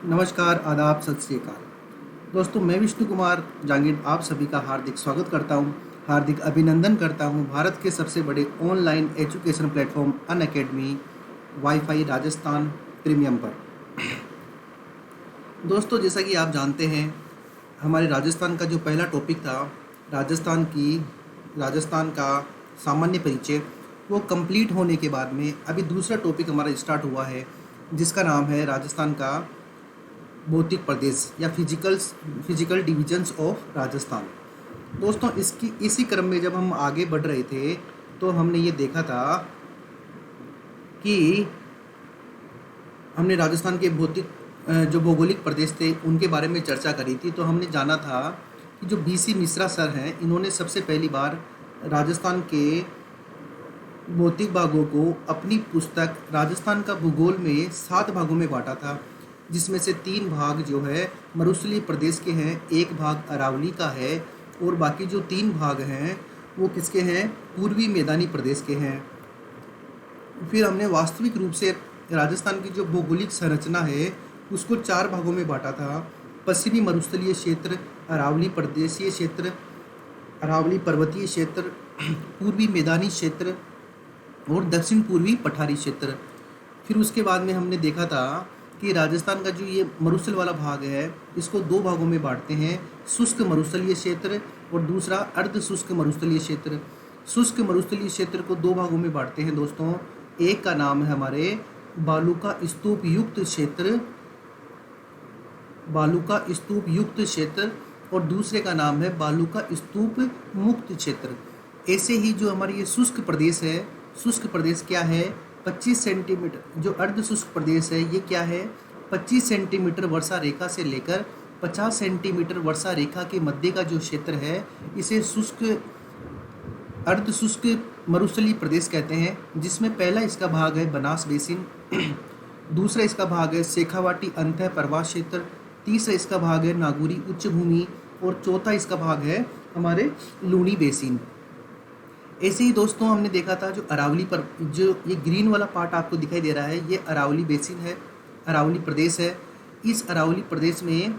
नमस्कार, आदाब, सत श्री अकाल। दोस्तों, मैं विष्णु कुमार जांगीर आप सभी का हार्दिक स्वागत करता हूं, हार्दिक अभिनंदन करता हूं भारत के सबसे बड़े online education platform Unacademy wifi Rajasthan premium पर। दोस्तों, जैसा कि आप जानते हैं, हमारे राजस्थान का जो पहला टॉपिक था, राजस्थान का सामान्य परिचय, वो कंप्लीट होने के बाद में अभी दूसरा टॉपिक हमारा स्टार्ट हुआ है, जिसका नाम है राजस्थान का भौतिक प्रदेश या फिजिकल डिविजन्स ऑफ राजस्थान। दोस्तों, इसी क्रम में जब हम आगे बढ़ रहे थे तो हमने ये देखा था कि हमने राजस्थान के जो भौगोलिक प्रदेश थे उनके बारे में चर्चा करी थी। तो हमने जाना था कि जो BC मिश्रा सर हैं, इन्होंने सबसे पहली बार राजस्थान के भौतिक भागों को अपनी पुस्तक राजस्थान का भूगोल में 7 भागों में बांटा था, जिसमें से 3 भाग जो है मरुस्थलीय प्रदेश के हैं, 1 भाग अरावली का है और बाकी जो 3 भाग हैं वो किसके हैं? पूर्वी मैदानी प्रदेश के हैं। फिर हमने वास्तविक रूप से राजस्थान की जो भौगोलिक संरचना है उसको 4 भागों में बांटा था। पश्चिमी मरुस्थलीय क्षेत्र, अरावली प्रदेशीय क्षेत्र, अरावली पर्वतीय क्षेत्र, पूर्वी मैदानी क्षेत्र और दक्षिण पूर्वी पठारी क्षेत्र। फिर उसके बाद में हमने देखा था कि राजस्थान का जो ये मरुस्थल वाला भाग है इसको 2 भागों में बांटते हैं, शुष्क मरुस्थलीय क्षेत्र और दूसरा अर्ध शुष्क मरुस्थलीय क्षेत्र। शुष्क मरुस्थलीय क्षेत्र को 2 भागों में बांटते हैं दोस्तों। एक का नाम है हमारे बालू का स्तूप युक्त क्षेत्र और दूसरे का नाम है बालू का स्तूप मुक्त क्षेत्र। ऐसे ही जो हमारे ये शुष्क प्रदेश है, शुष्क प्रदेश क्या है? 25 सेंटीमीटर। जो अर्ध शुष्क प्रदेश है ये क्या है? 25 सेंटीमीटर वर्षा रेखा से लेकर 50 सेंटीमीटर वर्षा रेखा के मध्य का जो क्षेत्र है इसे अर्ध शुष्क मरुस्थलीय प्रदेश कहते हैं, जिसमें पहला इसका भाग है बनास बेसिन, दूसरा इसका भाग है शेखावाटी अंतः प्रवास क्षेत्र, तीसरा इसका भाग है नागौरी उच्च भूमि और चौथा इसका भाग है हमारे लूणी बेसिन। ऐसे ही दोस्तों हमने देखा था जो अरावली पर जो ये ग्रीन वाला पार्ट आपको दिखाई दे रहा है, ये अरावली बेसिन है, अरावली प्रदेश है। इस अरावली प्रदेश में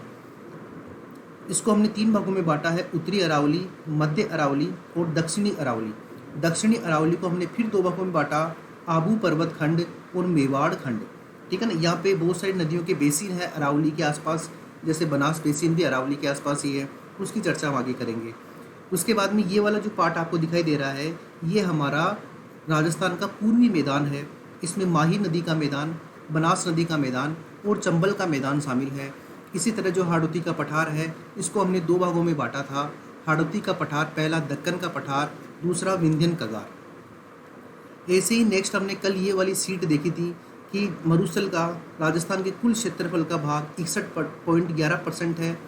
इसको हमने 3 भागों में बांटा है, उत्तरी अरावली, मध्य अरावली और दक्षिणी अरावली। दक्षिणी अरावली को हमने फिर 2 भागों में बांटा, आबू पर्वत खंड और मेवाड़ खंड। ठीक है ना। यहाँ पे बहुत सारी नदियों के बेसिन है अरावली के आसपास, जैसे बनास बेसिन भी अरावली के आसपास ही है, उसकी चर्चा हम आगे करेंगे। उसके बाद में ये वाला जो पार्ट आपको दिखाई दे रहा है ये हमारा राजस्थान का पूर्वी मैदान है। इसमें माही नदी का मैदान, बनास नदी का मैदान और चंबल का मैदान शामिल है। इसी तरह जो हाड़ौती का पठार है इसको हमने 2 भागों में बांटा था। हाड़ौती का पठार, पहला दक्कन का पठार, दूसरा विंध्यन कगार। ऐसे ही नेक्स्ट हमने कल ये वाली सीट देखी थी कि मरुस्थल का राजस्थान के कुल क्षेत्रफल का भाग 61.11% है,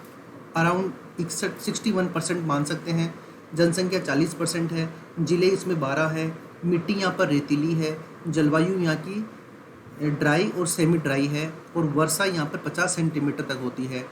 अराउंड 61% मान सकते हैं। जनसंख्या 40% है, जिले इसमें 12 है, मिट्टी यहाँ पर रेतीली है, जलवायु यहाँ की ड्राई और सेमी ड्राई है और वर्षा यहाँ पर 50 सेंटीमीटर तक होती है।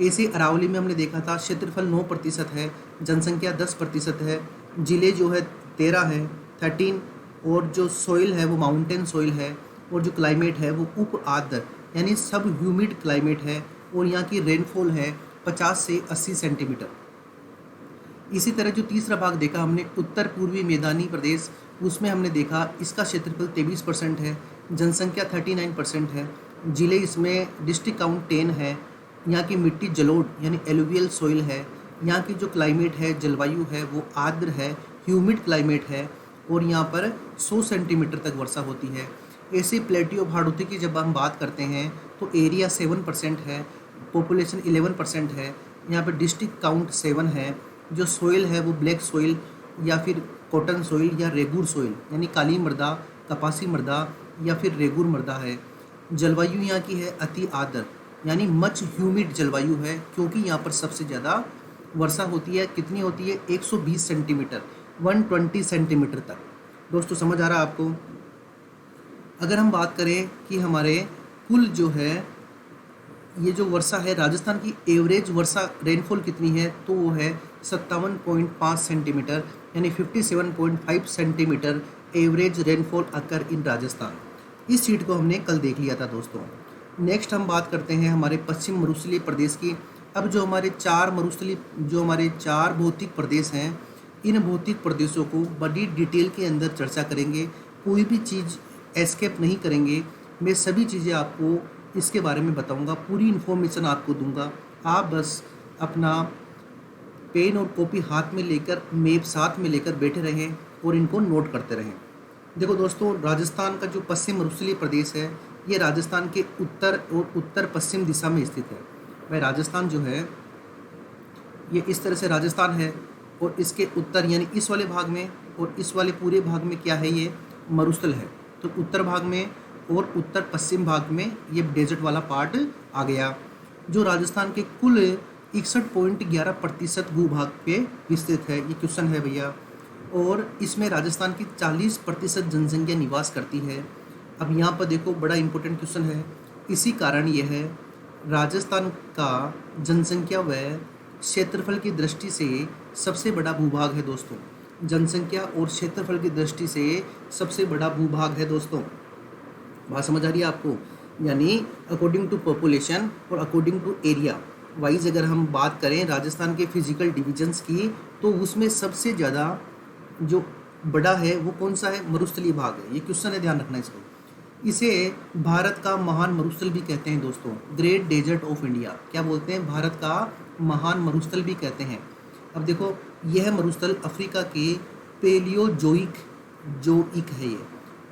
ऐसे अरावली में हमने देखा था क्षेत्रफल 9% है, जनसंख्या 10% है, जिले जो है 13 और जो सोइल है वो माउंटेन सोइल है और जो क्लाइमेट है वो उप आर्द्र यानी सब ह्यूमिड क्लाइमेट है और यहाँ की रेनफॉल है 50 से 80 सेंटीमीटर। इसी तरह जो तीसरा भाग देखा हमने उत्तर पूर्वी मैदानी प्रदेश, उसमें हमने देखा इसका क्षेत्रफल 23% है, जनसंख्या 39% है, जिले इसमें डिस्ट्रिक्ट काउंट 10 है, यहाँ की मिट्टी जलोढ़ यानी एलुवियल सोइल है, यहाँ की जो क्लाइमेट है, जलवायु है वो आर्द्र है, ह्यूमिड क्लाइमेट है और यहाँ पर 100 सेंटीमीटर तक वर्षा होती है। ऐसे प्लेटियो ऑफ हाड़ौती की जब हम बात करते हैं तो एरिया 7% है, पॉपुलेशन 11% है, यहाँ पर डिस्ट्रिक्ट काउंट 7 है, जो सोइल है वो ब्लैक सोइल या फिर कॉटन सोइल या रेगुर सोइल यानी काली मृदा, कपासी मृदा या फिर रेगुर मृदा है। जलवायु यहाँ की है अति आर्द्र यानी मच ह्यूमिड जलवायु है, क्योंकि यहाँ पर सबसे ज़्यादा वर्षा होती है। कितनी होती है? 120 सेंटीमीटर, 120 सेंटीमीटर तक। दोस्तों, समझ आ रहा है आपको? अगर हम बात करें कि हमारे कुल जो है ये जो वर्षा है, राजस्थान की एवरेज वर्षा रेनफॉल कितनी है तो वो है 57.5 सेंटीमीटर यानी 57.5 सेंटीमीटर एवरेज रेनफॉल अकर इन राजस्थान। इस सीट को हमने कल देख लिया था दोस्तों। नेक्स्ट हम बात करते हैं हमारे पश्चिम मरुस्थलीय प्रदेश की। अब जो हमारे चार भौतिक प्रदेश हैं, इन भौतिक प्रदेशों को बड़ी डिटेल के अंदर चर्चा करेंगे। कोई भी चीज़ एस्केप नहीं करेंगे। मैं सभी चीज़ें आपको इसके बारे में बताऊंगा, पूरी इन्फॉर्मेशन आपको दूंगा। आप बस अपना पेन और कॉपी हाथ में लेकर, मैप साथ में लेकर बैठे रहें और इनको नोट करते रहें। देखो दोस्तों, राजस्थान का जो पश्चिम मरुस्थलीय प्रदेश है, ये राजस्थान के उत्तर और उत्तर पश्चिम दिशा में स्थित है। भाई राजस्थान जो है ये इस तरह से राजस्थान है, और इसके उत्तर यानी इस वाले भाग में और इस वाले पूरे भाग में क्या है, ये मरुस्थल है। तो उत्तर भाग में और उत्तर पश्चिम भाग में ये डेजर्ट वाला पार्ट आ गया, जो राजस्थान के कुल 61.11% भूभाग पे विस्तृत है। ये क्वेश्चन है भैया, और इसमें राजस्थान की 40% जनसंख्या निवास करती है। अब यहाँ पर देखो, बड़ा इंपॉर्टेंट क्वेश्चन है। इसी कारण यह है राजस्थान का जनसंख्या व क्षेत्रफल की दृष्टि से सबसे बड़ा भूभाग है दोस्तों। जनसंख्या और क्षेत्रफल की दृष्टि से सबसे बड़ा भूभाग है दोस्तों। बात समझ आ रही है आपको? यानी अकॉर्डिंग टू पॉपुलेशन और अकॉर्डिंग टू एरिया वाइज अगर हम बात करें राजस्थान के फिजिकल डिविजन्स की, तो उसमें सबसे ज़्यादा जो बड़ा है वो कौन सा है? मरुस्थलीय भाग है। ये क्वेश्चन है, ध्यान रखना इसको। इसे भारत का महान मरुस्थल भी कहते हैं दोस्तों, ग्रेट डेजर्ट ऑफ इंडिया। क्या बोलते हैं? भारत का महान मरुस्थल भी कहते हैं। अब देखो, यह मरुस्थल अफ्रीका के पेलियोजोइक है। ये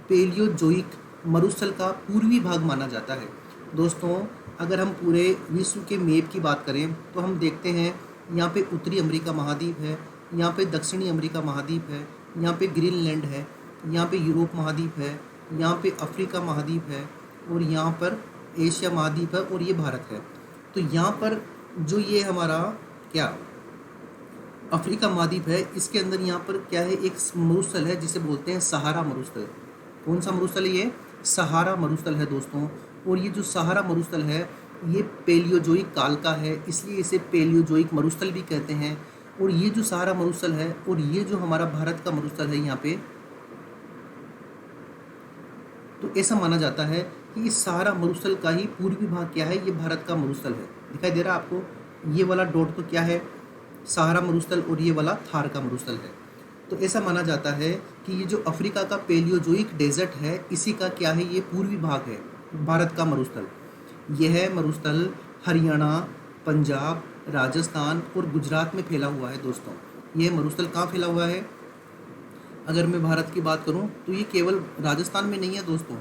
पेलियोजोइक मरुस्थल का पूर्वी भाग माना जाता है दोस्तों। अगर हम पूरे विश्व के मैप की बात करें तो हम देखते हैं यहाँ पे उत्तरी अमेरिका महाद्वीप है, यहाँ पे दक्षिणी अमेरिका महाद्वीप है, यहाँ पे ग्रीनलैंड है, यहाँ पे यूरोप महाद्वीप है, यहाँ पे अफ्रीका महाद्वीप है, और यहाँ पर एशिया महाद्वीप है, और ये भारत है। तो यहाँ पर जो ये हमारा क्या अफ्रीका महाद्वीप है, इसके अंदर यहाँ पर क्या है, एक मरुस्थल है जिसे बोलते हैं सहारा मरुस्थल। कौन सा मरुस्थल है ये? सहारा मरुस्थल है दोस्तों। और ये जो सहारा मरुस्थल है ये पेलियोजोइक काल का है, इसलिए इसे पेलियोजोइक मरुस्थल भी कहते हैं। और ये जो सहारा मरुस्थल है और ये जो हमारा भारत का मरुस्थल है यहाँ पे, तो ऐसा माना जाता है कि इस सहारा मरुस्थल का ही पूर्वी भाग क्या है, ये भारत का मरुस्थल है। दिखाई दे रहा है आपको? ये वाला डॉट तो क्या है? सहारा मरुस्थल, और ये वाला थार का मरुस्थल है। तो ऐसा माना जाता है कि ये जो अफ्रीका का पेलियोजोइक डेजर्ट है, इसी का क्या है, ये पूर्वी भाग है भारत का मरुस्थल। यह मरुस्थल हरियाणा, पंजाब, राजस्थान और गुजरात में फैला हुआ है दोस्तों। यह मरुस्थल कहाँ फैला हुआ है? अगर मैं भारत की बात करूं तो ये केवल राजस्थान में नहीं है दोस्तों,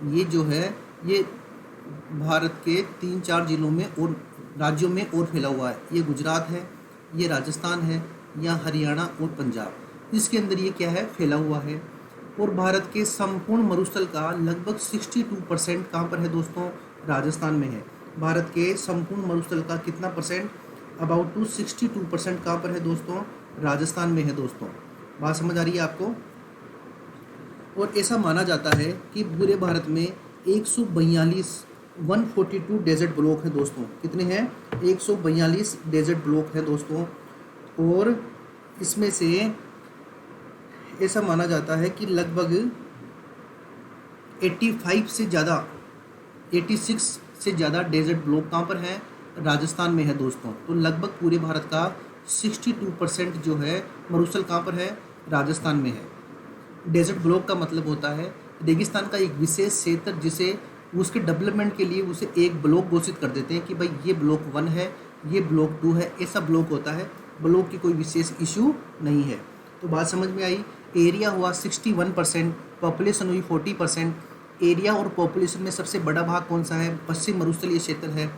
ये जो है ये भारत के 3-4 जिलों में और राज्यों में और फैला हुआ है। ये गुजरात है, ये राजस्थान है, या हरियाणा और पंजाब, इसके अंदर ये क्या है, फैला हुआ है। और भारत के संपूर्ण मरुस्थल का लगभग 62% कहाँ पर है दोस्तों? राजस्थान में है। भारत के संपूर्ण मरुस्थल का कितना परसेंट? अबाउट टू 62% कहाँ पर है दोस्तों? राजस्थान में है दोस्तों। बात समझ आ रही है आपको? और ऐसा माना जाता है कि पूरे भारत में 142 डेजर्ट ब्लॉक है दोस्तों। कितने हैं? 142 डेजर्ट ब्लॉक है दोस्तों। और इसमें से ऐसा माना जाता है कि लगभग 86 से ज़्यादा डेजर्ट ब्लॉक कहाँ पर है? राजस्थान में है दोस्तों। तो लगभग पूरे भारत का 62% जो है मरुस्थल कहाँ पर है? राजस्थान में है। डेजर्ट ब्लॉक का मतलब होता है रेगिस्तान का एक विशेष क्षेत्र, जिसे उसके डेवलपमेंट के लिए उसे एक ब्लॉक घोषित कर देते हैं कि भाई ये ब्लॉक 1 है, ये ब्लॉक 2 है, ऐसा ब्लॉक होता है। ब्लॉक की कोई विशेष इशू नहीं है। तो बात समझ में आई? एरिया हुआ 61%, पॉपुलेशन हुई 40%। एरिया और पॉपुलेशन में सबसे बड़ा भाग कौन सा है? पश्चिम मरुस्थलीय क्षेत्र है।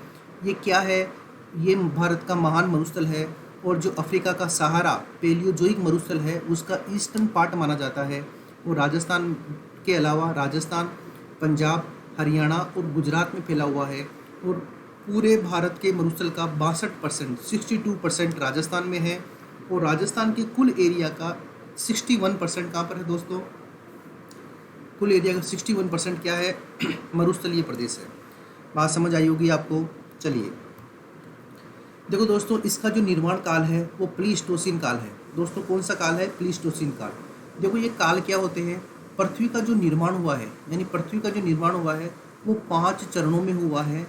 ये क्या है? ये भारत का महान मरुस्थल है। और जो अफ्रीका का सहारा पेलियोजोइक मरुस्थल है उसका ईस्टर्न पार्ट माना जाता है। वो राजस्थान के अलावा राजस्थान, पंजाब, हरियाणा और गुजरात में फैला हुआ है। और पूरे भारत के मरुस्थल का 62%, 62% राजस्थान में है। और राजस्थान के कुल एरिया का 61% कहाँ पर है दोस्तों? कुल एरिया का 61% क्या है? मरुस्थलीय प्रदेश है। बात समझ आई होगी आपको? चलिए देखो दोस्तों, इसका जो निर्माण काल है वो प्लीस्टोसीन काल है दोस्तों। कौन सा काल है? प्लीस्टोसीन काल। देखो ये काल क्या होते हैं? पृथ्वी का जो निर्माण हुआ है, यानी पृथ्वी का जो निर्माण हुआ है वो 5 चरणों में हुआ है।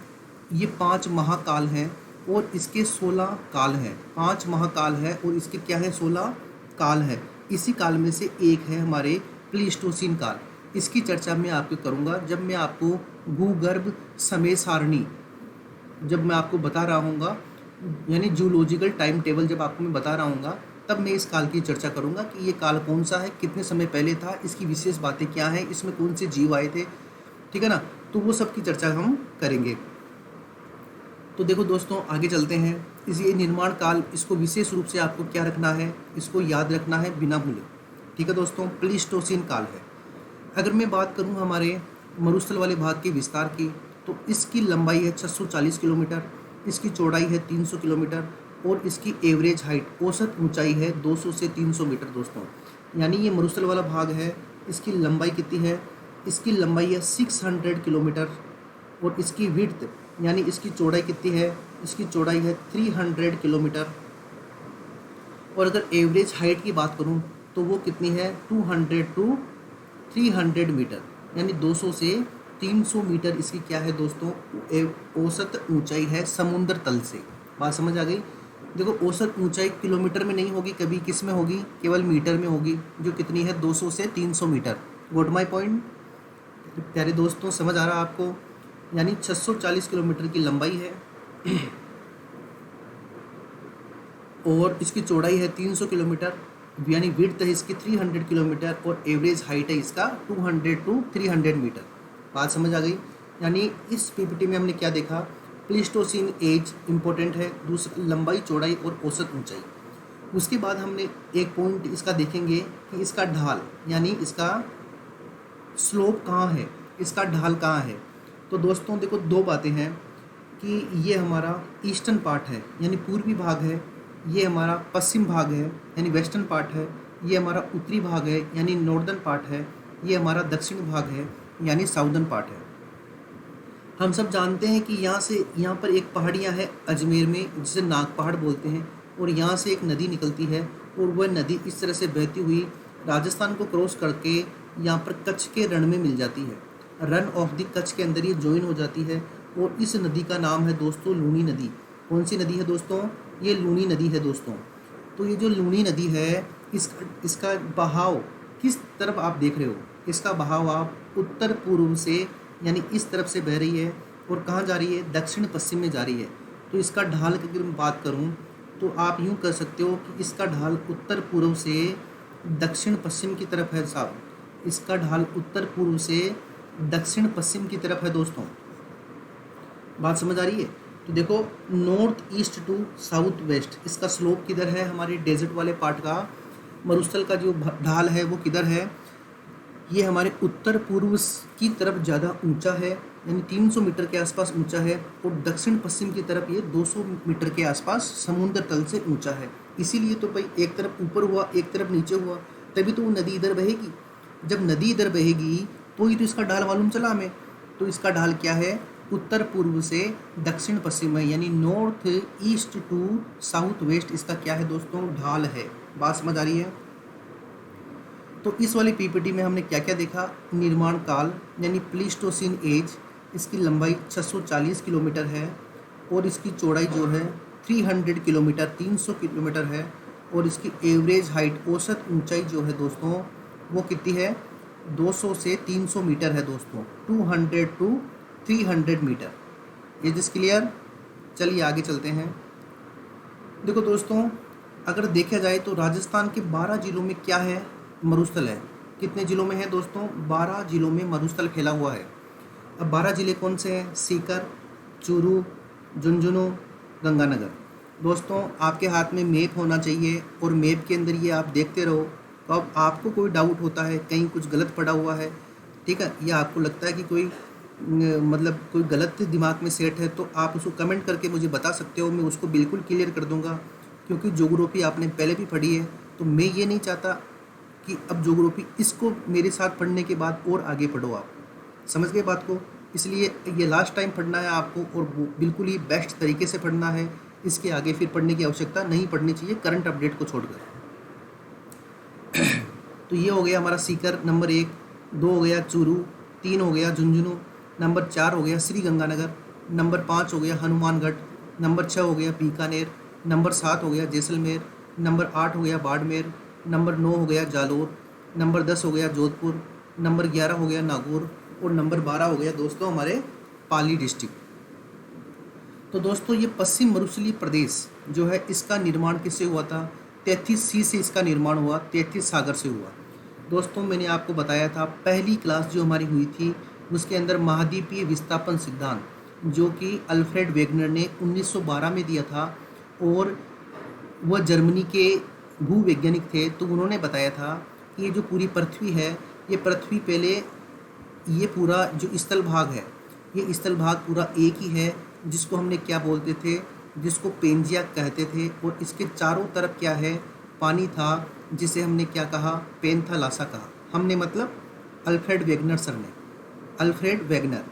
ये 5 महाकाल हैं और इसके 16 काल हैं। 5 महाकाल है और इसके क्या है, 16 काल है। इसी काल में से एक है हमारे प्लीस्टोसीन काल। इसकी चर्चा मैं आपको करूँगा जब मैं आपको भूगर्भ समय सारणी जब मैं आपको बता रहा हूँगा, यानी जूलॉजिकल टाइम टेबल जब आपको मैं बता रहा हूँगा, तब मैं इस काल की चर्चा करूँगा कि ये काल कौन सा है, कितने समय पहले था, इसकी विशेष बातें क्या हैं, इसमें कौन से जीव आए थे, ठीक है ना। तो वो सब की चर्चा हम करेंगे। तो देखो दोस्तों, आगे चलते हैं। इस ये निर्माण काल, इसको विशेष रूप से आपको क्या रखना है, इसको याद रखना है बिना भूले, ठीक है दोस्तों। प्लीस्टोसीन काल है। अगर मैं बात करूं हमारे मरुस्थल वाले भाग के विस्तार की, तो इसकी लंबाई है 640 किलोमीटर, इसकी चौड़ाई है 300 किलोमीटर और इसकी एवरेज हाइट, औसत ऊंचाई है 200 से 300 मीटर दोस्तों। यानी ये मरुस्थल वाला भाग है, इसकी लंबाई कितनी है, इसकी लंबाई है 600 किलोमीटर और इसकी विड्थ यानी इसकी चौड़ाई कितनी है, इसकी चौड़ाई है 300 किलोमीटर। और अगर एवरेज हाइट की बात करूं तो वो कितनी है, 200 टू 300 मीटर, यानी 200 से 300 मीटर इसकी क्या है दोस्तों, औसत ऊंचाई है समुद्र तल से। बात समझ आ गई। देखो, औसत ऊंचाई किलोमीटर में नहीं होगी कभी, किस में होगी, केवल मीटर में होगी, जो कितनी है 200 से 300 मीटर। गॉट माय पॉइंट प्यारे दोस्तों, समझ आ रहा आपको। यानी 640 किलोमीटर की लंबाई है और इसकी चौड़ाई है 300 किलोमीटर, यानी विड्थ है इसकी 300 किलोमीटर और एवरेज हाइट है इसका 200 टू 300 मीटर। बात समझ आ गई। यानी इस पीपीटी में हमने क्या देखा, प्लीस्टोसीन एज इंपॉर्टेंट है, दूसरा लंबाई, चौड़ाई और औसत ऊंचाई। उसके बाद हमने एक पॉइंट इसका देखेंगे कि इसका ढाल, यानी इसका स्लोप कहाँ है, इसका ढाल कहाँ है। तो दोस्तों देखो, दो बातें हैं कि ये हमारा ईस्टर्न पार्ट है यानी पूर्वी भाग है, ये हमारा पश्चिम भाग है यानी वेस्टर्न पार्ट है, ये हमारा उत्तरी भाग है यानी नॉर्दर्न पार्ट है, ये हमारा दक्षिण भाग है यानी साउदर्न पार्ट है। हम सब जानते हैं कि यहाँ पर एक पहाड़ियाँ है अजमेर में, जिसे नाग पहाड़ बोलते हैं, और यहाँ से एक नदी निकलती है और वह नदी इस तरह से बहती हुई राजस्थान को क्रॉस करके यहाँ पर कच्छ के रण में मिल जाती है। रन ऑफ द कच्छ के अंदर ये ज्वाइन हो जाती है और इस नदी का नाम है दोस्तों लूनी नदी। कौन सी नदी है दोस्तों, ये लूनी नदी है दोस्तों। तो ये जो लूनी नदी है, इसका बहाव किस तरफ आप देख रहे हो, इसका बहाव आप उत्तर पूर्व से यानी इस तरफ से बह रही है और कहाँ जा रही है, दक्षिण पश्चिम में जा रही है। तो इसका ढाल की अगर मैं बात करूँ तो आप यूँ कर सकते हो कि इसका ढाल उत्तर पूर्व से दक्षिण पश्चिम की तरफ है साहब, इसका ढाल उत्तर पूर्व से दक्षिण पश्चिम की तरफ है दोस्तों। बात समझ आ रही है। तो देखो, north east to south west इसका स्लोप किधर है, हमारे डेजर्ट वाले पार्ट का मरुस्थल का जो ढाल है वो किधर है, ये हमारे उत्तर पूर्व की तरफ ज़्यादा ऊंचा है यानी 300 मीटर के आसपास ऊंचा है, और दक्षिण पश्चिम की तरफ ये 200 मीटर के आसपास समुद्र तल से ऊंचा है। इसीलिए तो भाई एक तरफ ऊपर हुआ एक तरफ नीचे हुआ, तभी तो वो नदी इधर बहेगी। जब नदी इधर बहेगी तो ही तो इसका ढाल मालूम चला हमें। तो इसका ढाल क्या है, उत्तर पूर्व से दक्षिण पश्चिम है, यानी north east to south west इसका क्या है दोस्तों, ढाल है। बात समझ आ रही है। तो इस वाली पीपीटी में हमने क्या क्या देखा, निर्माण काल यानी प्लीस्टोसीन एज, इसकी लंबाई 640 किलोमीटर है और इसकी चौड़ाई जो है 300 किलोमीटर 300 किलोमीटर है, और इसकी एवरेज हाइट, औसत ऊंचाई जो है दोस्तों वो कितनी है, 200 से 300 मीटर है दोस्तों, 200 टू 300 मीटर। ये जिस क्लियर। चलिए आगे चलते हैं। देखो दोस्तों, अगर देखा जाए तो राजस्थान के 12 जिलों में क्या है, मरुस्थल है। कितने जिलों में है दोस्तों, 12 जिलों में मरुस्थल फैला हुआ है। अब 12 जिले कौन से हैं, सीकर, चूरू, झुंझुनू, गंगानगर। दोस्तों आपके हाथ में मैप होना चाहिए और मैप के अंदर ये आप देखते रहो। तो अब आपको कोई डाउट होता है, कहीं कुछ गलत पड़ा हुआ है, ठीक है, या आपको लगता है कि कोई मतलब कोई गलत दिमाग में सेट है, तो आप उसको कमेंट करके मुझे बता सकते हो, मैं उसको बिल्कुल क्लियर कर दूंगा। क्योंकि ज्योग्राफी आपने पहले भी पढ़ी है, तो मैं ये नहीं चाहता कि अब ज्योग्राफी इसको मेरे साथ पढ़ने के बाद और आगे पढ़ो। आप समझ गए बात को। इसलिए ये लास्ट टाइम पढ़ना है आपको और बिल्कुल ही बेस्ट तरीके से पढ़ना है। इसके आगे फिर पढ़ने की आवश्यकता नहीं पड़नी चाहिए करंट अपडेट को छोड़कर। तो ये हो गया हमारा सीकर नंबर 1, 2 हो गया चूरू, 3 हो गया झुंझुनू, नंबर 4 हो गया श्री गंगानगर, नंबर 5 हो गया हनुमानगढ़, नंबर 6 हो गया बीकानेर, नंबर 7 हो गया जैसलमेर, नंबर 8 हो गया बाड़मेर, नंबर 9 हो गया जालोर, नंबर 10 हो गया जोधपुर, नंबर 11 हो गया नागौर और नंबर 12 हो गया दोस्तों हमारे पाली डिस्ट्रिक्ट। तो दोस्तों ये पश्चिम मरुस्थलीय प्रदेश जो है इसका निर्माण किससे हुआ था? 33C से इसका निर्माण हुआ, 33 सागर से हुआ। दोस्तों मैंने आपको बताया था पहली क्लास जो हमारी हुई थी उसके अंदर महाद्वीपीय विस्थापन सिद्धांत जो कि अल्फ्रेड वेगनर ने 1912 में दिया था और वह जर्मनी के भूवैज्ञानिक थे। तो उन्होंने बताया था कि ये जो पूरी पृथ्वी है, ये पृथ्वी पहले ये पूरा जो स्थल भाग है, ये स्थल भाग पूरा एक ही है जिसको हमने क्या बोलते थे, जिसको पेंजिया कहते थे। और इसके चारों तरफ क्या है, पानी था जिसे हमने क्या कहा, पेंथालासा कहा। हमने मतलब अल्फ्रेड वेगनर सर ने, अल्फ्रेड वेगनर।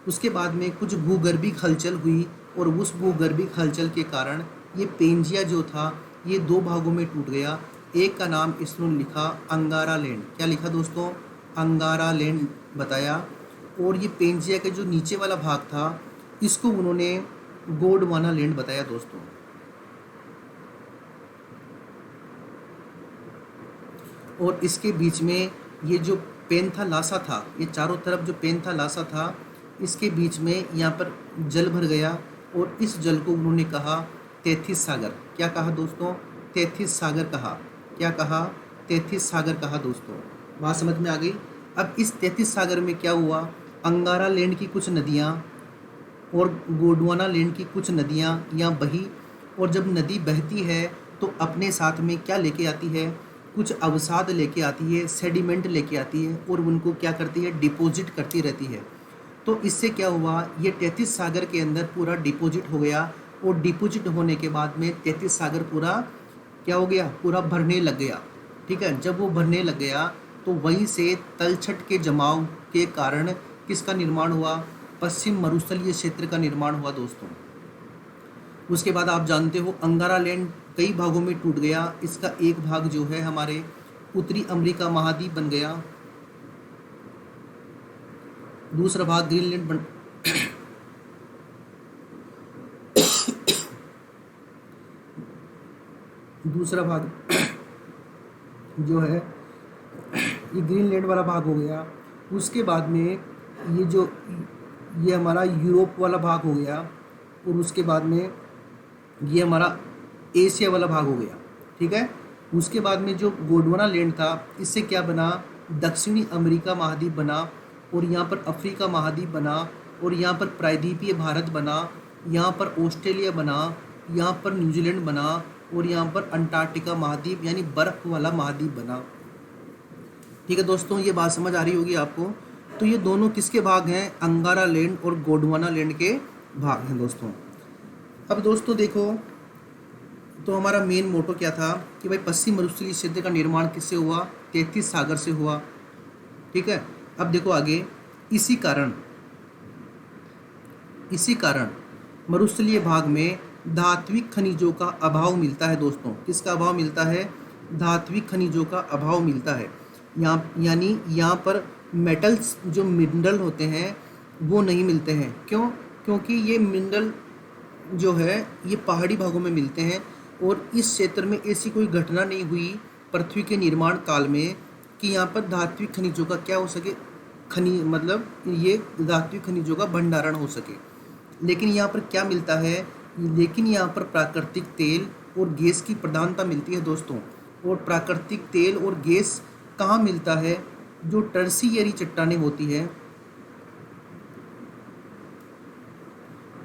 उसके बाद में कुछ भूगर्भिक हलचल हुई और उस भूगर्भिक हलचल के कारण ये पेंजिया जो था ये दो भागों में टूट गया। एक का नाम इसने लिखा अंगारा लैंड। क्या लिखा दोस्तों? अंगारा लैंड बताया। और ये पेंजिया के जो नीचे वाला भाग था इसको उन्होंने गोंडवाना लैंड बताया दोस्तों। और इसके बीच में ये जो पेंथालासा था, ये चारों तरफ जो पेंथालासा था इसके बीच में यहाँ पर जल भर गया और इस जल को उन्होंने कहा 33 सागर। क्या कहा दोस्तों? 33 सागर कहा। क्या कहा? 33 सागर कहा दोस्तों। बात समझ में आ गई? अब इस 33 सागर में क्या हुआ, अंगारा लैंड की कुछ नदियाँ और गोंडवाना लैंड की कुछ नदियाँ यहाँ बही। और जब नदी बहती है तो अपने साथ में क्या लेके आती है, कुछ अवसाद लेके आती है, सेडिमेंट लेके आती है और उनको क्या करती है, डिपॉजिट करती रहती है। तो इससे क्या हुआ, ये 33 सागर के अंदर पूरा डिपॉजिट हो गया और डिपॉजिट होने के बाद में 33 सागर पूरा क्या हो गया, पूरा भरने लग गया। ठीक है, जब वो भरने लग गया तो वहीं से तलछट के जमाव के कारण किसका निर्माण हुआ, पश्चिम मरुस्थलीय क्षेत्र का निर्माण हुआ दोस्तों। उसके बाद आप जानते हो अंगारा लैंड कई भागों में टूट गया। इसका एक भाग जो है हमारे उत्तरी अमेरिका महाद्वीप बन गया, दूसरा भाग ग्रीनलैंड बन दूसरा भाग जो है ये ग्रीनलैंड वाला भाग हो गया। उसके बाद में ये हमारा यूरोप वाला भाग हो गया और उसके बाद में ये हमारा एशिया वाला भाग हो गया। ठीक है, उसके बाद में जो गोंडवाना लैंड था इससे क्या बना, दक्षिणी अमेरिका महाद्वीप बना और यहाँ पर अफ्रीका महाद्वीप बना और यहाँ पर प्रायद्वीपीय भारत बना, यहाँ पर ऑस्ट्रेलिया बना, यहाँ पर न्यूजीलैंड बना और यहाँ पर अंटार्कटिका महाद्वीप यानी बर्फ वाला महाद्वीप बना। ठीक है दोस्तों, ये बात समझ आ रही होगी आपको। तो ये दोनों किसके भाग हैं, अंगारा लैंड और गोंडवाना लैंड के भाग हैं दोस्तों। अब दोस्तों देखो, तो हमारा मेन मोटो क्या था कि भाई पश्चिम मरुस्थलीय क्षेत्र का निर्माण किससे हुआ, 33 सागर से हुआ। ठीक है, अब देखो आगे, इसी कारण मरुस्थलीय भाग में धात्विक खनिजों का अभाव मिलता है दोस्तों। किसका अभाव मिलता है, धात्विक खनिजों का अभाव मिलता है। यानी यहाँ पर मेटल्स जो मिनरल होते हैं वो नहीं मिलते हैं। क्यों? क्योंकि ये मिनरल जो है ये पहाड़ी भागों में मिलते हैं और इस क्षेत्र में ऐसी कोई घटना नहीं हुई पृथ्वी के निर्माण काल में कि यहाँ पर धात्विक खनिजों का क्या हो सके, मतलब ये धात्विक खनिजों का भंडारण हो सके। लेकिन यहाँ पर क्या मिलता है, लेकिन यहाँ पर प्राकृतिक तेल और गैस की प्रधानता मिलती है दोस्तों। और प्राकृतिक तेल और गैस कहाँ मिलता है, जो टर्शियरी चट्टानें होती है,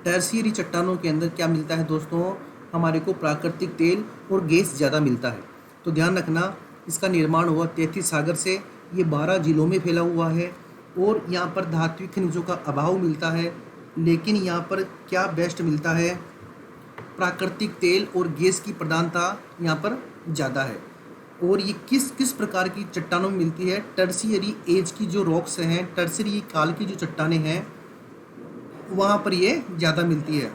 टर्शियरी चट्टानों के अंदर क्या मिलता है दोस्तों, हमारे को प्राकृतिक तेल और गैस ज़्यादा मिलता है। तो ध्यान रखना, इसका निर्माण हुआ 33 सागर से, ये 12 जिलों में फैला हुआ है और यहाँ पर धात्विक खनिजों का अभाव मिलता है। लेकिन यहाँ पर क्या बेस्ट मिलता है, प्राकृतिक तेल और गैस की प्रधानता यहाँ पर ज़्यादा है। और ये किस किस प्रकार की चट्टानों में मिलती है, टर्शियरी एज की जो रॉक्स हैं, टर्शियरी काल की जो चट्टानें हैं वहाँ पर ये ज़्यादा मिलती है।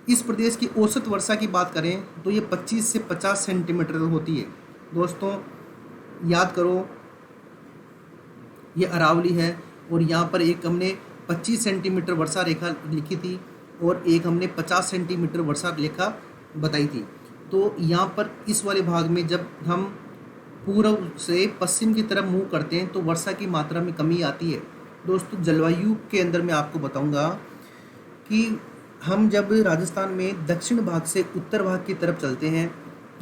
इस प्रदेश की औसत वर्षा की बात करें तो ये 25 से 50 सेंटीमीटर होती है दोस्तों। याद करो, ये अरावली है और यहाँ पर एक हमने 25 सेंटीमीटर वर्षा रेखा लिखी थी और एक हमने 50 सेंटीमीटर वर्षा रेखा बताई थी। तो यहाँ पर इस वाले भाग में जब हम पूर्व से पश्चिम की तरफ मूव करते हैं तो वर्षा की मात्रा में कमी आती है। दोस्तों जलवायु के अंदर मैं आपको बताऊंगा कि हम जब राजस्थान में दक्षिण भाग से उत्तर भाग की तरफ चलते हैं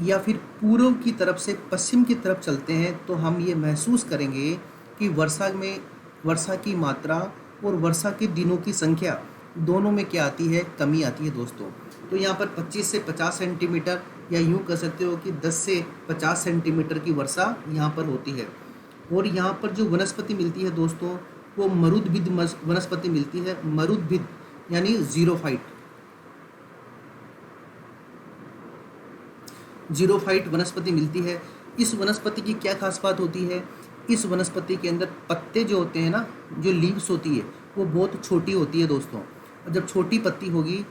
या फिर पूर्व की तरफ से पश्चिम की तरफ चलते हैं तो हम ये महसूस करेंगे कि वर्षा की मात्रा और वर्षा के दिनों की संख्या दोनों में क्या आती है, कमी आती है दोस्तों। तो यहाँ पर 25 से 50 सेंटीमीटर या यूँ कह सकते हो कि 10 से 50 सेंटीमीटर की वर्षा यहाँ पर होती है। और यहाँ पर जो वनस्पति मिलती है दोस्तों वो मरुदभिद वनस्पति मिलती है। मरुदभिद यानी जीरोफाइट वनस्पति मिलती है। इस वनस्पति की क्या खास बात होती है, इस वनस्पति के अंदर पत्ते जो होते हैं ना, जो लीव्स होती है वो बहुत छोटी होती है दोस्तों। जब छोटी पत्ती होगी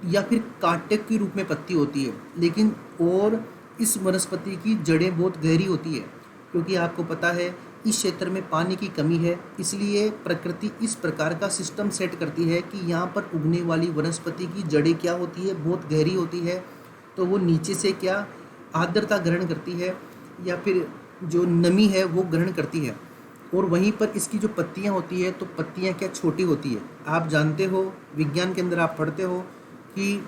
या फिर कांटे के रूप में पत्ती होती है, लेकिन और इस वनस्पति की जड़ें बहुत गहरी होती है, क्योंकि आपको पता है इस क्षेत्र में पानी की कमी है। इसलिए प्रकृति इस प्रकार का सिस्टम सेट करती है कि यहाँ पर उगने वाली वनस्पति की जड़ें क्या होती है, बहुत गहरी होती है। तो वो नीचे से क्या आर्द्रता ग्रहण करती है या फिर जो नमी है वो ग्रहण करती है। और वहीं पर इसकी जो पत्तियाँ होती है तो पत्तियाँ क्या छोटी होती है। आप जानते हो, विज्ञान के अंदर आप पढ़ते हो कि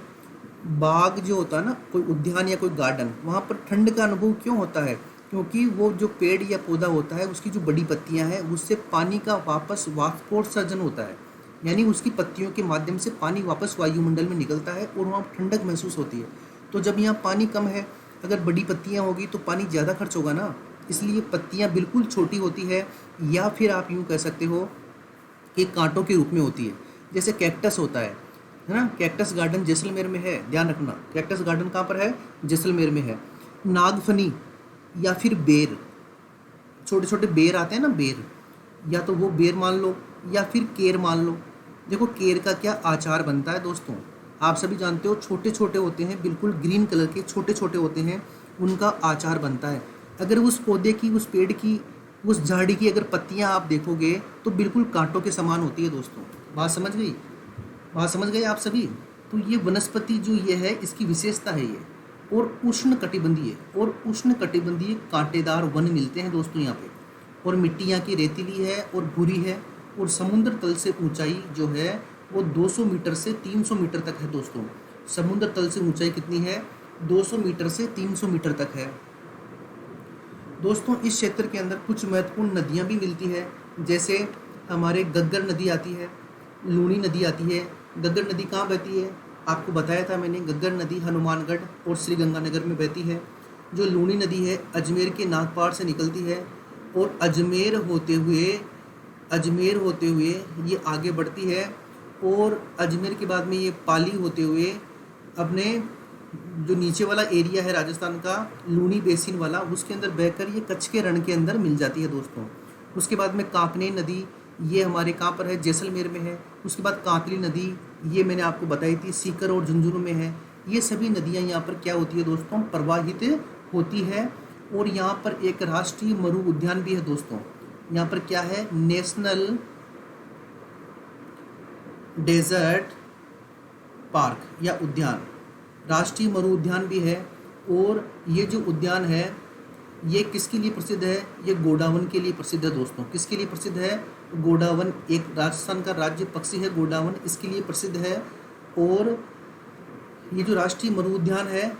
बाग जो होता है ना, कोई उद्यान या कोई गार्डन, वहाँ पर ठंड का अनुभव क्यों होता है, क्योंकि वो जो पेड़ या पौधा होता है उसकी जो बड़ी पत्तियाँ हैं उससे पानी का वापस वाष्पोत्सर्जन होता है, यानी उसकी पत्तियों के माध्यम से पानी वापस वायुमंडल में निकलता है और वहाँ ठंडक महसूस होती है। तो जब यहाँ पानी कम है, अगर बड़ी पत्तियाँ होगी तो पानी ज़्यादा खर्च होगा ना, इसलिए पत्तियाँ बिल्कुल छोटी होती है। या फिर आप यूँ कह सकते हो कि कांटों के रूप में होती है, जैसे कैक्टस होता है ना। कैक्टस गार्डन जैसलमेर में है, ध्यान रखना। कैक्टस गार्डन कहाँ पर है, जैसलमेर में है। नागफनी या फिर बेर, छोटे छोटे बेर आते हैं ना, बेर, या तो वो बेर मान लो या फिर केर मान लो। देखो केर का क्या आचार बनता है दोस्तों, आप सभी जानते हो, छोटे छोटे होते हैं, बिल्कुल ग्रीन कलर के छोटे छोटे होते हैं, उनका आचार बनता है। अगर उस पौधे की, उस पेड़ की, उस झाड़ी की अगर पत्तियां आप देखोगे तो बिल्कुल कांटों के समान होती है दोस्तों। बात समझ गई, बात समझ गए आप सभी। तो ये वनस्पति जो ये है, इसकी विशेषता है ये। और उष्ण कटिबंधीय कांटेदार वन मिलते हैं दोस्तों यहाँ पे। और मिट्टी यहाँ की रेतीली है और भूरी है। और समुद्र तल से ऊंचाई जो है वो 200 मीटर से 300 मीटर तक है दोस्तों। समुद्र तल से ऊंचाई कितनी है, 200 मीटर से 300 मीटर तक है दोस्तों। इस क्षेत्र के अंदर कुछ महत्वपूर्ण नदियाँ भी मिलती है, जैसे हमारे गग्गर नदी आती है, लूनी नदी आती है। गग्गर नदी कहाँ बहती है, आपको बताया था मैंने, गग्गर नदी हनुमानगढ़ और श्री गंगानगर में बहती है। जो लूनी नदी है अजमेर के नागपाड़ से निकलती है और अजमेर होते हुए ये आगे बढ़ती है। और अजमेर के बाद में ये पाली होते हुए अपने जो नीचे वाला एरिया है राजस्थान का, लूनी बेसिन वाला, उसके अंदर बहकर ये कच्छ के रण के अंदर मिल जाती है दोस्तों। उसके बाद में कांकने नदी, ये हमारे कहाँ पर है, जैसलमेर में है। उसके बाद कांकली नदी, ये मैंने आपको बताई थी, सीकर और झुंझुनू में है। ये सभी नदियाँ यहाँ पर क्या होती है दोस्तों, प्रवाहित होती है। और यहाँ पर एक राष्ट्रीय मरु उद्यान भी है दोस्तों। यहाँ पर क्या है, नेशनल डेजर्ट पार्क या उद्यान, राष्ट्रीय मरु उद्यान भी है। और ये जो उद्यान है ये किसके लिए प्रसिद्ध है, ये गोडावन के लिए प्रसिद्ध है दोस्तों। किसके लिए प्रसिद्ध है, गोडावन, एक राजस्थान का राज्य पक्षी है गोडावन, इसके लिए प्रसिद्ध है। और ये जो राष्ट्रीय मरु उद्यान है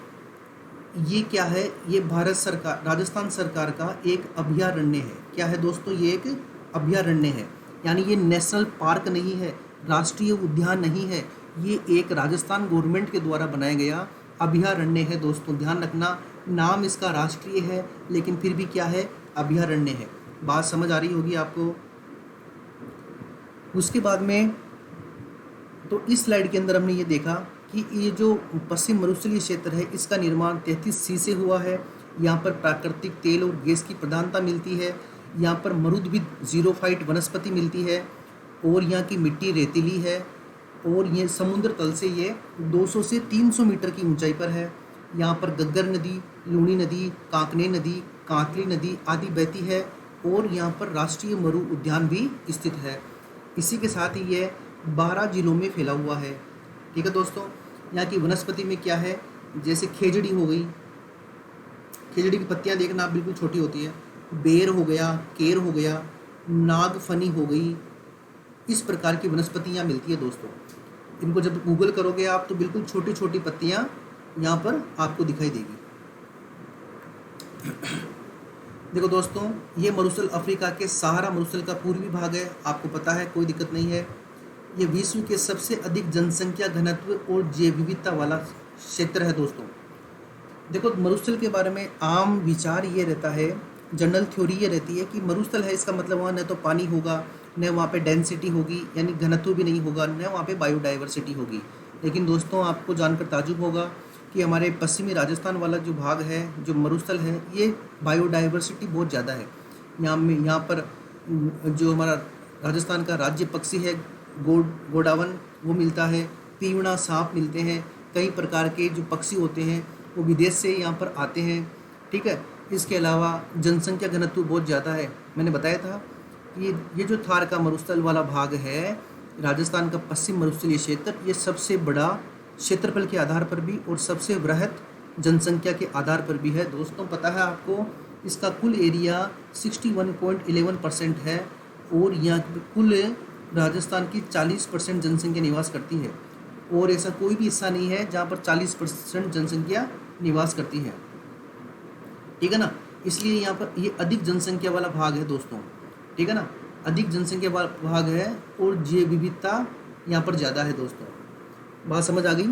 ये क्या है, ये भारत सरकार, राजस्थान सरकार का एक अभयारण्य है। क्या है दोस्तों, ये एक अभयारण्य है, यानी ये नेशनल पार्क नहीं है, राष्ट्रीय उद्यान नहीं है, ये एक राजस्थान गवर्नमेंट के द्वारा बनाया गया अभयारण्य है दोस्तों। ध्यान रखना, नाम इसका राष्ट्रीय है लेकिन फिर भी क्या है, अभयारण्य है। बात समझ आ रही होगी आपको। उसके बाद में तो इस स्लाइड के अंदर हमने ये देखा कि ये जो पश्चिम मरुस्थलीय क्षेत्र है इसका निर्माण 33C से हुआ है। यहाँ पर प्राकृतिक तेल और गैस की प्रधानता मिलती है। यहाँ पर मरुदभिद जीरोफाइट वनस्पति मिलती है और यहाँ की मिट्टी रेतीली है। और ये समुद्र तल से ये 200 से 300 मीटर की ऊंचाई पर है। यहाँ पर गग्गर नदी, लूनी नदी, कांकने नदी, कांकली नदी आदि बहती है। और यहाँ पर राष्ट्रीय मरु उद्यान भी स्थित है। इसी के साथ ही ये 12 जिलों में फैला हुआ है। ठीक है दोस्तों, यहाँ की वनस्पति में क्या है, जैसे खेजड़ी हो गई, खेजड़ी की पत्तियाँ देखना आप बिल्कुल छोटी होती है, बेर हो गया, केर हो गया, नागफनी हो गई, इस प्रकार की वनस्पतियाँ मिलती है दोस्तों। इनको जब गूगल करोगे आप तो बिल्कुल छोटी छोटी पत्तियाँ यहाँ पर आपको दिखाई देगी। देखो दोस्तों, ये मरुस्थल अफ्रीका के सहारा मरुस्थल का पूर्वी भाग है, आपको पता है, कोई दिक्कत नहीं है। ये विश्व के सबसे अधिक जनसंख्या घनत्व और जैव विविधता वाला क्षेत्र है दोस्तों। देखो, मरुस्थल के बारे में आम विचार ये रहता है, जनरल थ्योरी ये रहती है कि मरुस्थल है, इसका मतलब वहाँ न तो पानी होगा, न वहाँ पे डेंसिटी होगी यानी घनत्व भी नहीं होगा, न वहाँ पे बायोडाइवर्सिटी होगी। लेकिन दोस्तों, आपको जानकर ताजुब होगा कि हमारे पश्चिमी राजस्थान वाला जो भाग है, जो मरुस्थल है, ये बायोडाइवर्सिटी बहुत ज़्यादा है। यहाँ पर जो हमारा राजस्थान का राज्य पक्षी है गोडावन, वो मिलता है, तीवड़ा सांप मिलते हैं, कई प्रकार के जो पक्षी होते हैं वो विदेश से यहाँ पर आते हैं। ठीक है, इसके अलावा जनसंख्या घनत्व बहुत ज़्यादा है। मैंने बताया था कि ये जो थार का मरुस्थल वाला भाग है, राजस्थान का पश्चिम मरुस्थलीय क्षेत्र, ये सबसे बड़ा क्षेत्रफल के आधार पर भी और सबसे बृहद जनसंख्या के आधार पर भी है दोस्तों। पता है आपको, इसका कुल एरिया 61.11% है और यहाँ कुल राजस्थान की 40% जनसंख्या निवास करती है, और ऐसा कोई भी हिस्सा नहीं है जहाँ पर 40% जनसंख्या निवास करती है। ठीक है ना, इसलिए यहाँ पर ये अधिक जनसंख्या वाला भाग है दोस्तों। ठीक है ना, अधिक जनसंख्या वाला भाग है और जैव विविधता यहाँ पर ज़्यादा है दोस्तों। बात समझ आ गई?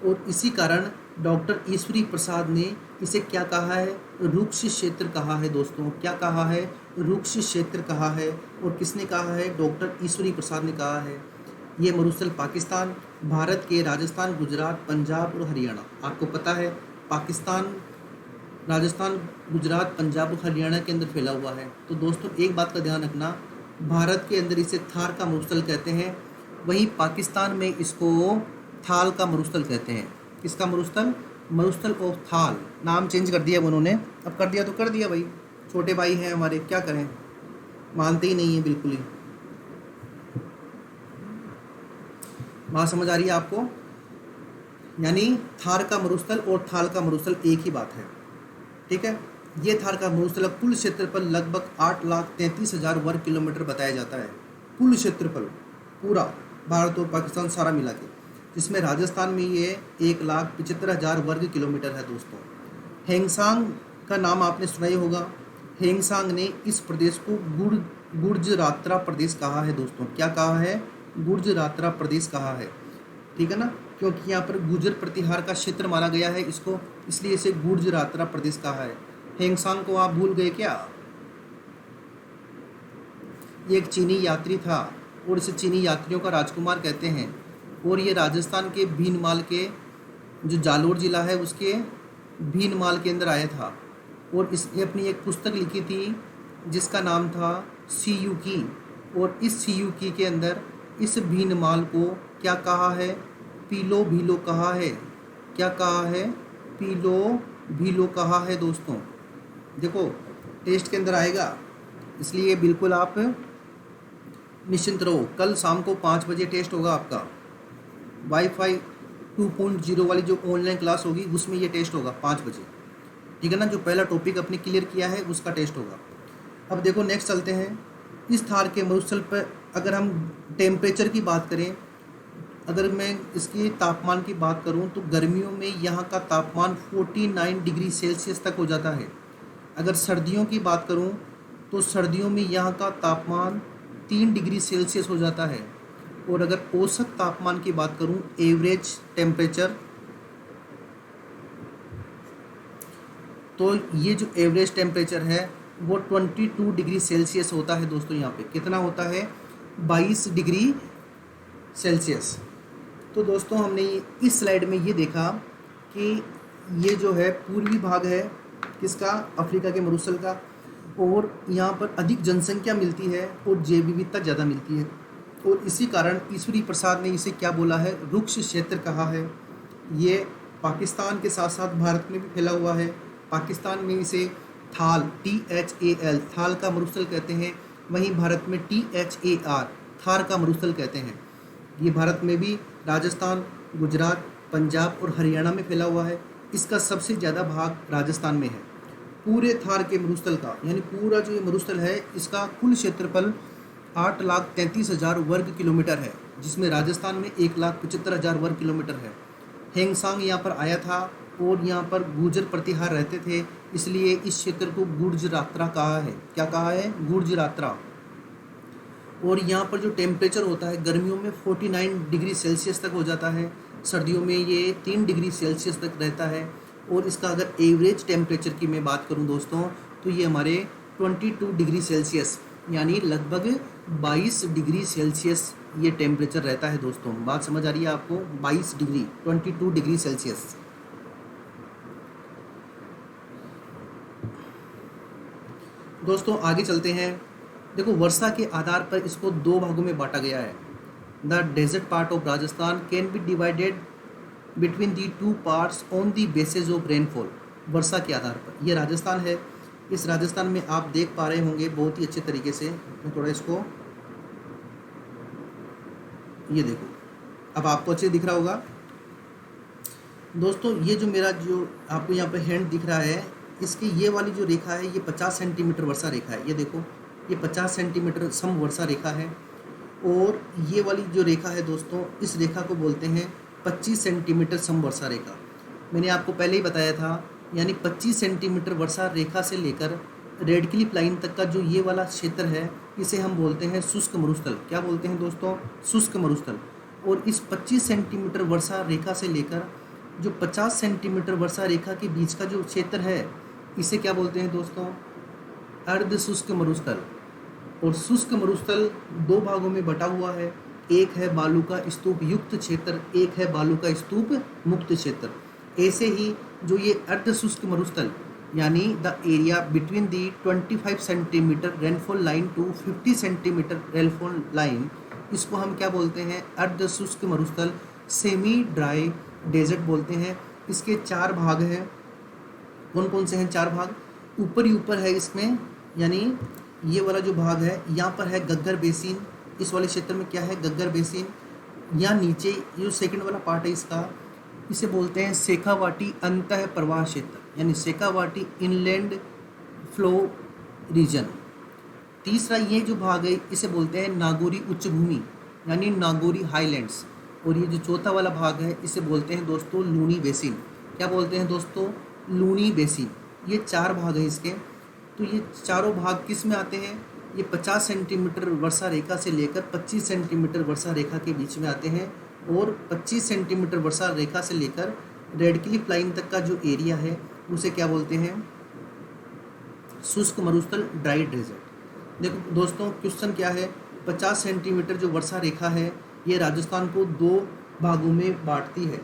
और इसी कारण डॉक्टर ईश्वरी प्रसाद ने इसे क्या कहा है, रुक्ष क्षेत्र कहा है दोस्तों। क्या कहा है? रुक्ष क्षेत्र कहा है। और किसने कहा है? डॉक्टर ईश्वरी प्रसाद ने कहा है। ये मरुस्थल पाकिस्तान, भारत के राजस्थान, गुजरात, पंजाब और हरियाणा, आपको पता है पाकिस्तान, राजस्थान, गुजरात, पंजाब और हरियाणा के अंदर फैला हुआ है। तो दोस्तों, एक बात का ध्यान रखना, भारत के अंदर इसे थार का मरुस्थल कहते हैं, वहीं पाकिस्तान में इसको थाल का मरुस्थल कहते हैं। किसका मरुस्थल? मरुस्थल ऑफ थाल। नाम चेंज कर दिया उन्होंने, अब कर दिया तो कर दिया भाई, छोटे भाई हैं हमारे, क्या करें, मानते ही नहीं है बिल्कुल ही। बात समझ आ रही है आपको? यानी थार का मरुस्थल और थाल का मरुस्थल एक ही बात है। ठीक है, ये थार का मरुस्थल कुल क्षेत्रफल लगभग 8,33,000 वर्ग किलोमीटर बताया जाता है। कुल क्षेत्रफल पूरा भारत और पाकिस्तान सारा मिला के, जिसमें राजस्थान में ये 1,75,000 वर्ग किलोमीटर है दोस्तों। हेंगसांग का नाम आपने सुना ही होगा। हेंगसांग ने इस प्रदेश को गुर्जरात्रा प्रदेश कहा है दोस्तों। क्या कहा है? गुर्जरात्रा प्रदेश कहा है। ठीक है ना, क्योंकि यहाँ पर गुर्जर प्रतिहार का क्षेत्र माना गया है इसको, इसलिए इसे गुर्जरात्रा प्रदेश कहा है। हेंगसांग को आप भूल गए क्या? ये एक चीनी यात्री था और इसे चीनी यात्रियों का राजकुमार कहते हैं, और ये राजस्थान के भीनमाल के जो जालोर जिला है उसके भीनमाल के अंदर आया था, और इसने अपनी एक पुस्तक लिखी थी जिसका नाम था सीयूकी, और इस सीयूकी के अंदर इस भीनमाल को क्या कहा है? पीलो भीलो कहा है। क्या कहा है? पीलो भीलो कहा है दोस्तों। देखो, टेस्ट के अंदर आएगा, इसलिए बिल्कुल आप निश्चिंत रहो। कल शाम को 5 बजे टेस्ट होगा आपका, वाईफाई 2.0 वाली जो ऑनलाइन क्लास होगी उसमें ये टेस्ट होगा 5 बजे। ठीक है ना, जो पहला टॉपिक अपने क्लियर किया है उसका टेस्ट होगा। अब देखो, नेक्स्ट चलते हैं। इस थार के मरुस्थल पर अगर हम टेम्परेचर की बात करें, अगर मैं इसकी तापमान की बात करूं तो गर्मियों में यहाँ का तापमान 49 डिग्री सेल्सियस तक हो जाता है। अगर सर्दियों की बात करूं तो सर्दियों में यहाँ का तापमान 3 डिग्री सेल्सियस हो जाता है। और अगर औसत तापमान की बात करूं, एवरेज टेम्परेचर, तो ये जो एवरेज टेम्परेचर है वो 22 डिग्री सेल्सियस होता है दोस्तों। यहाँ पे कितना होता है? 22 डिग्री सेल्सियस। तो दोस्तों, हमने इस स्लाइड में ये देखा कि ये जो है पूर्वी भाग है किसका? अफ्रीका के मरुस्थल का, और यहाँ पर अधिक जनसंख्या मिलती है और जैव विविधता ज़्यादा मिलती है, और इसी कारण ईश्वरी प्रसाद ने इसे क्या बोला है? रुक्ष क्षेत्र कहा है। ये पाकिस्तान के साथ साथ भारत में भी फैला हुआ है। पाकिस्तान में इसे थाल, THAL, थाल का मरुस्थल कहते हैं, वहीं भारत में THAR थार का मरुस्थल कहते हैं। ये भारत में भी राजस्थान, गुजरात, पंजाब और हरियाणा में फैला हुआ है। इसका सबसे ज़्यादा भाग राजस्थान में है। पूरे थार के मरुस्थल का यानी पूरा जो ये मरुस्थल है इसका कुल क्षेत्रफल 8,33,000 वर्ग किलोमीटर है, जिसमें राजस्थान में 1,75,000 वर्ग किलोमीटर है। हेंगसांग यहाँ पर आया था और यहाँ पर गुर्जर प्रतिहार रहते थे, इसलिए इस क्षेत्र को गुर्जरात्रा कहा है। क्या कहा है? गुर्जरात्रा। और यहाँ पर जो टेम्परेचर होता है गर्मियों में 49 डिग्री सेल्सियस तक हो जाता है, सर्दियों में ये 3 डिग्री सेल्सियस तक रहता है। और इसका अगर एवरेज टेम्परेचर की मैं बात करूँ दोस्तों तो ये हमारे 22 डिग्री सेल्सियस यानी लगभग 22 डिग्री सेल्सियस ये टेम्परेचर रहता है दोस्तों। बात समझ आ रही है आपको? 22 डिग्री सेल्सियस। दोस्तों आगे चलते हैं। देखो, वर्षा के आधार पर इसको दो भागों में बांटा गया है। The desert part of Rajasthan can be divided between the two parts on the basis of rainfall. वर्षा के आधार पर ये राजस्थान है। इस राजस्थान में आप देख पा रहे होंगे बहुत ही अच्छे तरीके से। मैं थोड़ा इसको, ये देखो, अब आपको अच्छे दिख रहा होगा दोस्तों। ये जो मेरा जो आपको यहाँ पे हैंड दिख रहा है, इसकी ये वाली जो रेखा है ये 50 सेंटीमीटर वर्षा रेखा है। ये देखो, ये 50 सेंटीमीटर सम वर्षा रेखा है। और ये वाली जो रेखा है दोस्तों, इस रेखा को बोलते हैं 25 सेंटीमीटर सम वर्षा रेखा। मैंने आपको पहले ही बताया था, यानी 25 सेंटीमीटर वर्षा रेखा से लेकर रेड क्लिफ लाइन तक का जो ये वाला क्षेत्र है इसे हम बोलते हैं शुष्क मरुस्थल। क्या बोलते हैं दोस्तों? शुष्क मरुस्थल। और इस 25 सेंटीमीटर वर्षा रेखा से लेकर जो 50 सेंटीमीटर वर्षा रेखा के बीच का जो क्षेत्र है इसे क्या बोलते हैं दोस्तों? अर्ध शुष्क मरुस्थल। और शुष्क मरुस्थल दो भागों में बटा हुआ है। एक है बालू का स्तूप युक्त क्षेत्र, एक है बालू का स्तूप मुक्त क्षेत्र। ऐसे ही जो ये अर्ध शुष्क मरुस्थल यानी the area between the 25 centimetre rainfall line to 50 centimetre rainfall line, इसको हम क्या बोलते हैं? अर्ध शुष्क मरुस्थल, सेमी ड्राई डेजर्ट बोलते हैं। इसके 4 भाग हैं। कौन कौन से हैं 4 भाग? ऊपर ही ऊपर है इसमें, यानी ये वाला जो भाग है यहाँ पर है गग्गर बेसिन। इस वाले क्षेत्र में क्या है? गग्गर बेसिन। यहाँ नीचे जो सेकंड वाला पार्ट है इसका, इसे बोलते हैं शेखावाटी अंतः प्रवाह क्षेत्र, यानी शेखावाटी इनलैंड फ्लो रीजन। तीसरा ये जो भाग है इसे बोलते हैं नागौरी उच्च भूमि, यानी नागौरी हाईलैंड्स। और ये जो चौथा वाला भाग है इसे बोलते हैं दोस्तों लूनी बेसिन। क्या बोलते हैं दोस्तों? लूनी बेसिन। ये 4 भाग हैं इसके। तो ये चारों भाग किस में आते हैं? ये 50 सेंटीमीटर वर्षा रेखा से लेकर 25 सेंटीमीटर वर्षा रेखा के बीच में आते हैं। और 25 सेंटीमीटर वर्षा रेखा से लेकर रेड क्लिफ लाइन तक का जो एरिया है उसे क्या बोलते हैं? शुष्क मरुस्थल, ड्राई डेजर्ट। देखो दोस्तों, क्वेश्चन क्या है? 50 सेंटीमीटर जो वर्षा रेखा है ये राजस्थान को 2 भागों में बांटती है।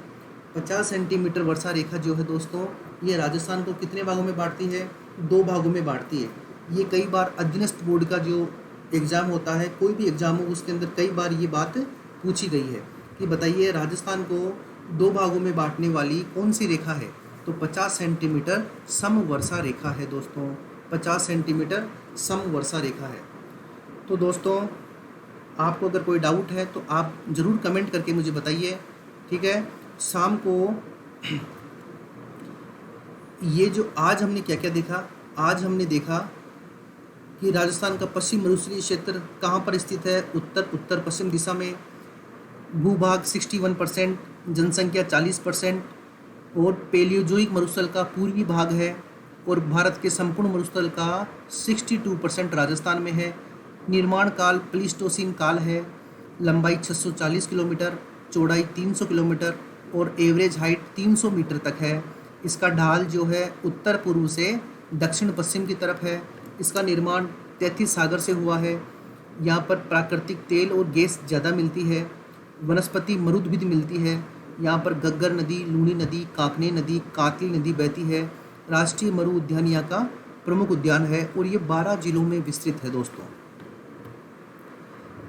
50 सेंटीमीटर वर्षा रेखा जो है दोस्तों ये राजस्थान को कितने भागों में बांटती है? 2 भागों में बांटती है। ये कई बार अधीनस्थ बोर्ड का जो एग्ज़ाम होता है, कोई भी एग्ज़ाम हो, उसके अंदर कई बार ये बात पूछी गई है कि बताइए राजस्थान को 2 भागों में बांटने वाली कौन सी रेखा है? तो 50 सेंटीमीटर सम वर्षा रेखा है दोस्तों। 50 सेंटीमीटर सम वर्षा रेखा है। तो दोस्तों आपको अगर कोई डाउट है तो आप ज़रूर कमेंट करके मुझे बताइए, ठीक है। शाम को ये जो आज हमने क्या क्या देखा, आज हमने देखा कि राजस्थान का पश्चिम मरुस्थलीय क्षेत्र कहाँ पर स्थित है? उत्तर पश्चिम दिशा में। भूभाग 61%, जनसंख्या 40%। और पेलियोजोइक मरुस्थल का पूर्वी भाग है। और भारत के संपूर्ण मरुस्थल का 62% राजस्थान में है। निर्माण काल प्लीस्टोसीन काल है। लंबाई 640 किलोमीटर, चौड़ाई 300 किलोमीटर और एवरेज हाइट 300 मीटर तक है। इसका ढाल जो है उत्तर पूर्व से दक्षिण पश्चिम की तरफ है। इसका निर्माण 33 सागर से हुआ है। यहाँ पर प्राकृतिक तेल और गैस ज़्यादा मिलती है। वनस्पति मरुद्भिद मिलती है। यहाँ पर गग्गर नदी, लूनी नदी, काकने नदी, कातली नदी बहती है। राष्ट्रीय मरु उद्यान यहाँ का प्रमुख उद्यान है और ये 12 जिलों में विस्तृत है दोस्तों।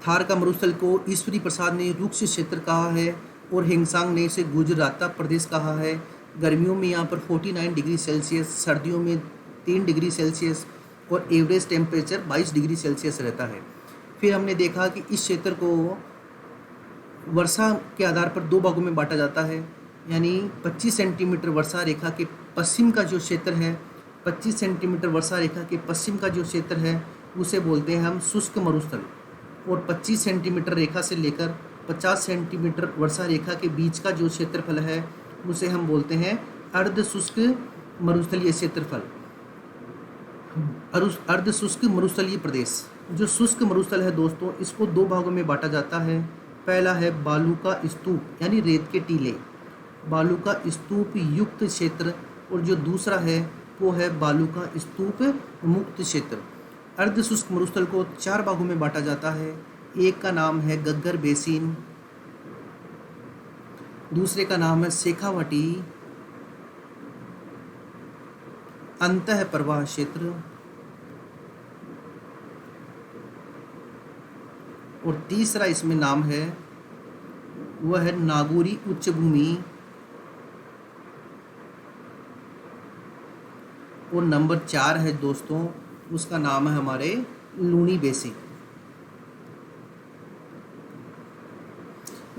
थार का मरुस्थल को ईश्वरी प्रसाद ने रुक्ष क्षेत्र कहा है और हेंगसांग ने इसे गुजराता प्रदेश कहा है। गर्मियों में यहाँ पर 49 डिग्री सेल्सियस, सर्दियों में 3 डिग्री सेल्सियस और एवरेज टेम्परेचर 22 डिग्री सेल्सियस रहता है। फिर हमने देखा कि इस क्षेत्र को वर्षा के आधार पर दो भागों में बांटा जाता है, यानी 25 सेंटीमीटर वर्षा रेखा के पश्चिम का जो क्षेत्र है, 25 सेंटीमीटर वर्षा रेखा के पश्चिम का जो क्षेत्र है उसे बोलते हैं हम शुष्क मरुस्थल, और 25 सेंटीमीटर रेखा से लेकर 50 सेंटीमीटर वर्षा रेखा के बीच का जो क्षेत्रफल है उसे हम बोलते हैं अर्ध शुष्क मरुस्थलीय क्षेत्रफल, अर्ध शुष्क मरुस्थलीय प्रदेश। जो शुष्क मरुस्थल है दोस्तों, इसको दो भागों में बांटा जाता है। पहला है बालू का स्तूप यानी रेत के टीले, बालू का स्तूप युक्त क्षेत्र, और जो दूसरा है वो है बालू का स्तूप मुक्त क्षेत्र। अर्ध शुष्क मरुस्थल को चार भागों में बांटा जाता है। एक का नाम है गग्गर बेसिन, दूसरे का नाम है शेखावाटी अंतः प्रवाह क्षेत्र, और तीसरा इसमें नाम है वह है नागौरी उच्च भूमि, और नंबर 4 है दोस्तों, उसका नाम है हमारे लूनी बेसिन।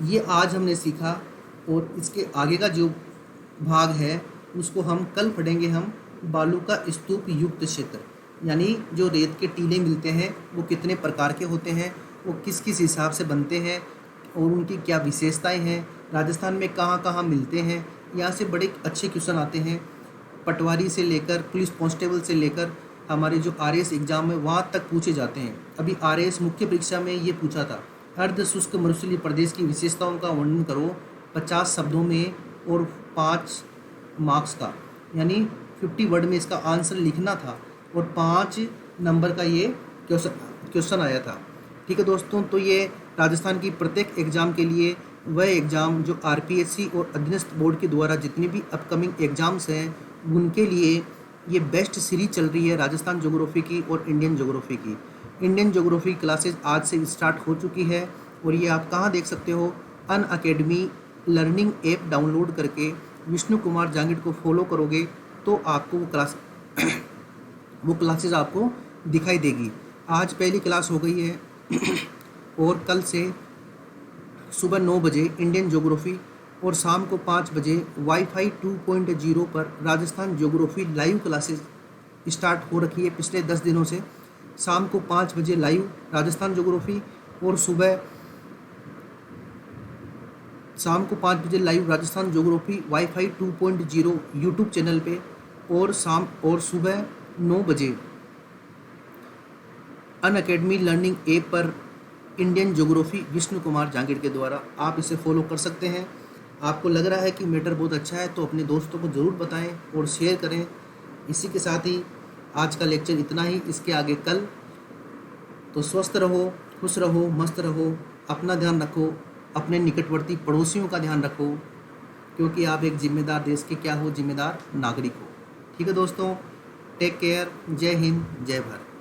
ये आज हमने सीखा, और इसके आगे का जो भाग है उसको हम कल पढ़ेंगे। हम बालू का स्तूप युक्त क्षेत्र, यानी जो रेत के टीले मिलते हैं वो कितने प्रकार के होते हैं, वो किस किस हिसाब से बनते हैं, और उनकी क्या विशेषताएं हैं, राजस्थान में कहाँ कहाँ मिलते हैं। यहाँ से बड़े अच्छे क्वेश्चन आते हैं, पटवारी से लेकर पुलिस कांस्टेबल से लेकर हमारे जो आरएएस एग्जाम है वहाँ तक पूछे जाते हैं। अभी आरएएस मुख्य परीक्षा में ये पूछा था, अर्ध शुष्क मरुस्थलीय प्रदेश की विशेषताओं का वर्णन करो 50 शब्दों में और 5 मार्क्स का, यानी 50 वर्ड में इसका आंसर लिखना था, और 5 नंबर का ये क्वेश्चन आया था। ठीक है दोस्तों, तो ये राजस्थान की प्रत्येक एग्ज़ाम के लिए वह एग्ज़ाम जो आरपीएससी और अधीनस्थ बोर्ड के द्वारा जितनी भी अपकमिंग एग्ज़ाम्स हैं उनके लिए ये बेस्ट सीरीज चल रही है राजस्थान ज्योग्राफी की और इंडियन ज्योग्राफी की। इंडियन ज्योग्राफी क्लासेज आज से स्टार्ट हो चुकी है, और ये आप कहाँ देख सकते हो, अनअकैडमी लर्निंग ऐप डाउनलोड करके विष्णु कुमार जांगिड़ को फॉलो करोगे तो आपको वो क्लासेज आपको दिखाई देगी। आज पहली क्लास हो गई है, और कल से सुबह 9 बजे इंडियन ज्योग्राफी और शाम को 5 बजे वाईफाई 2.0 पर Rajasthan geography live classes start हो रखी है पिछले 10 दिनों से। शाम को 5 बजे लाइव राजस्थान ज्योग्राफी, और सुबह शाम को 5 बजे live Rajasthan geography wifi 2.0 YouTube channel पे, और सुबह 9 बजे अनअकैडमी लर्निंग ऐप पर इंडियन ज्योग्राफी विष्णु कुमार जांगिड़ के द्वारा। आप इसे फॉलो कर सकते हैं। आपको लग रहा है कि मैटर बहुत अच्छा है तो अपने दोस्तों को ज़रूर बताएं और शेयर करें। इसी के साथ ही आज का लेक्चर इतना ही, इसके आगे कल। तो स्वस्थ रहो, खुश रहो, मस्त रहो, अपना ध्यान रखो, अपने निकटवर्ती पड़ोसियों का ध्यान रखो, क्योंकि आप एक जिम्मेदार देश के क्या हो, जिम्मेदार नागरिक हो। ठीक है दोस्तों, टेक केयर, जय हिंद, जय भारत।